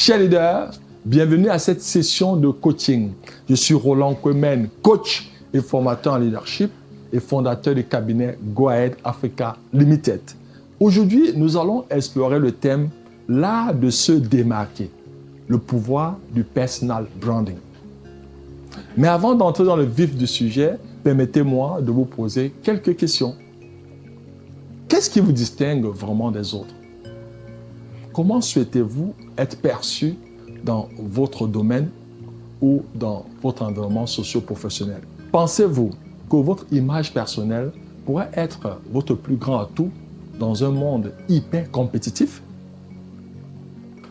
Chers leaders, bienvenue à cette session de coaching. Je suis Roland Kwemen, coach et formateur en leadership et fondateur du cabinet Go Ahead Africa Limited. Aujourd'hui, nous allons explorer le thème « L'art de se démarquer », le pouvoir du personal branding. Mais avant d'entrer dans le vif du sujet, permettez-moi de vous poser quelques questions. Qu'est-ce qui vous distingue vraiment des autres? Comment souhaitez-vous être perçu dans votre domaine ou dans votre environnement socio-professionnel? Pensez-vous que votre image personnelle pourrait être votre plus grand atout dans un monde hyper compétitif?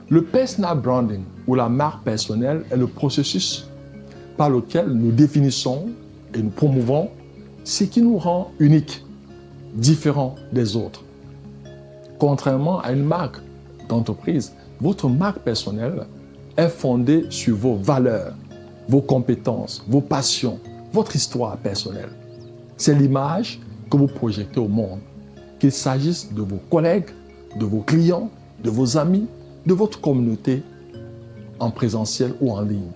Le personal branding ou la marque personnelle est le processus par lequel nous définissons et nous promouvons ce qui nous rend uniques, différents des autres. Contrairement à une marque d'entreprise, votre marque personnelle est fondée sur vos valeurs, vos compétences, vos passions, votre histoire personnelle. C'est l'image que vous projetez au monde, qu'il s'agisse de vos collègues, de vos clients, de vos amis, de votre communauté en présentiel ou en ligne.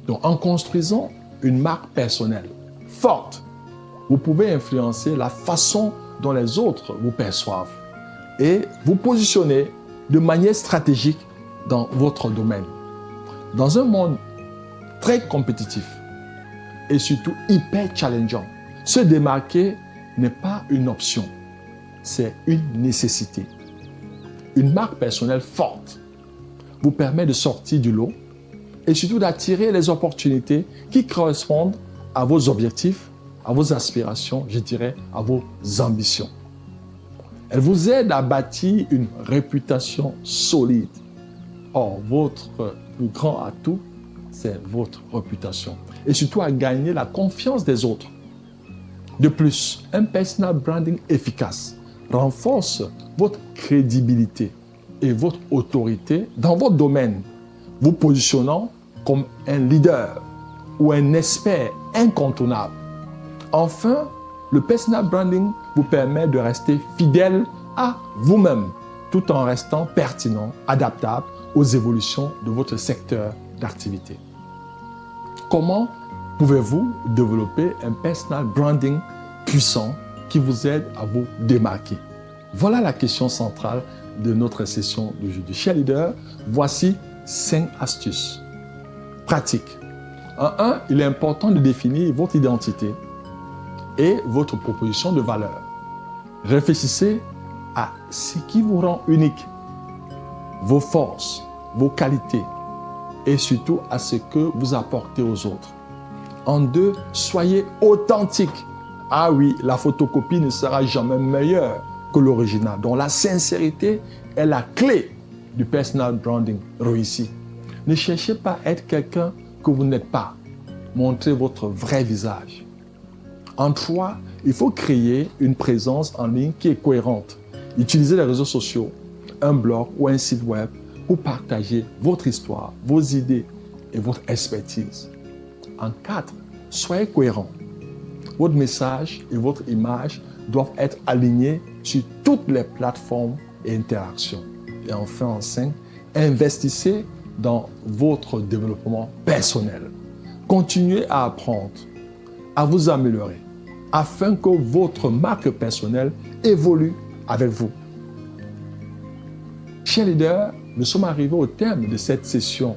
Donc, en construisant une marque personnelle forte, vous pouvez influencer la façon dont les autres vous perçoivent et vous positionner de manière stratégique dans votre domaine. Dans un monde très compétitif et surtout hyper challengeant, se démarquer n'est pas une option, c'est une nécessité. Une marque personnelle forte vous permet de sortir du lot et surtout d'attirer les opportunités qui correspondent à vos objectifs, à vos aspirations, je dirais, à vos ambitions. Elle vous aide à bâtir une réputation solide. Or, votre plus grand atout, c'est votre réputation. Et surtout à gagner la confiance des autres. De plus, un personal branding efficace renforce votre crédibilité et votre autorité dans votre domaine, vous positionnant comme un leader ou un expert incontournable. Enfin, le personal branding vous permet de rester fidèle à vous-même, tout en restant pertinent, adaptable aux évolutions de votre secteur d'activité. Comment pouvez-vous développer un personal branding puissant qui vous aide à vous démarquer? Voilà la question centrale de notre session d'aujourd'hui. Chers leaders, voici 5 astuces pratiques. En 1, il est important de définir votre identité et votre proposition de valeur. Réfléchissez à ce qui vous rend unique, vos forces, vos qualités et surtout à ce que vous apportez aux autres. En 2, soyez authentique. Ah oui, la photocopie ne sera jamais meilleure que l'original. Donc la sincérité est la clé du personal branding réussi. Ne cherchez pas à être quelqu'un que vous n'êtes pas. Montrez votre vrai visage. En 3, il faut créer une présence en ligne qui est cohérente. Utilisez les réseaux sociaux, un blog ou un site web pour partager votre histoire, vos idées et votre expertise. En 4, soyez cohérent. Votre message et votre image doivent être alignés sur toutes les plateformes et interactions. Et enfin, en 5, investissez dans votre développement personnel. Continuez à apprendre, à vous améliorer, afin que votre marque personnelle évolue avec vous. Chers leaders, nous sommes arrivés au terme de cette session.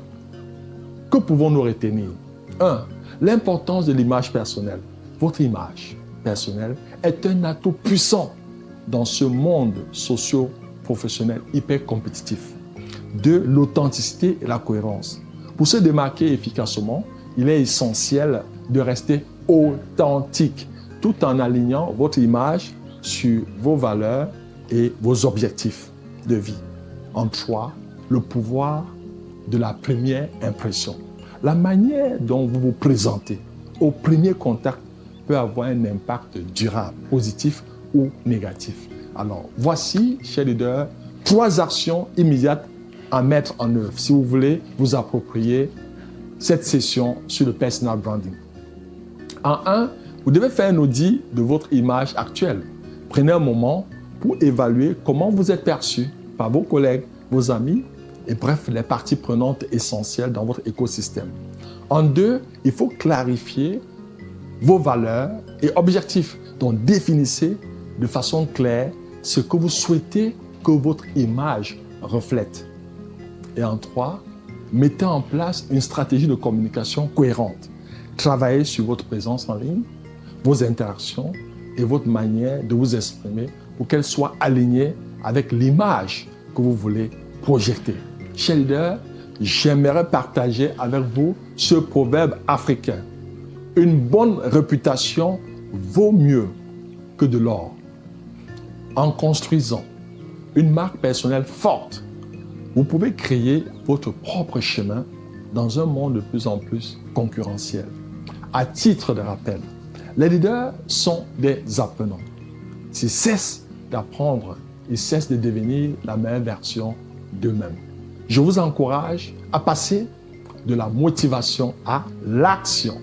Que pouvons-nous retenir? 1. L'importance de l'image personnelle. Votre image personnelle est un atout puissant dans ce monde socio-professionnel hyper compétitif. 2. L'authenticité et la cohérence. Pour se démarquer efficacement, il est essentiel de rester authentique tout en alignant votre image sur vos valeurs et vos objectifs de vie. En 3, le pouvoir de la première impression. La manière dont vous vous présentez au premier contact peut avoir un impact durable, positif ou négatif. Alors, voici, chers leaders, 3 actions immédiates à mettre en œuvre si vous voulez vous approprier cette session sur le personal branding. En 1, vous devez faire un audit de votre image actuelle. Prenez un moment pour évaluer comment vous êtes perçu par vos collègues, vos amis et bref, les parties prenantes essentielles dans votre écosystème. En deux, il faut clarifier vos valeurs et objectifs. Donc, définissez de façon claire ce que vous souhaitez que votre image reflète. Et en trois, mettez en place une stratégie de communication cohérente. Travaillez sur votre présence en ligne, vos interactions et votre manière de vous exprimer pour qu'elle soit alignée avec l'image que vous voulez projeter. Chers leaders, j'aimerais partager avec vous ce proverbe africain. Une bonne réputation vaut mieux que de l'or. En construisant une marque personnelle forte, vous pouvez créer votre propre chemin dans un monde de plus en plus concurrentiel. À titre de rappel, les leaders sont des apprenants. S'ils cessent d'apprendre, ils cessent de devenir la meilleure version d'eux-mêmes. Je vous encourage à passer de la motivation à l'action.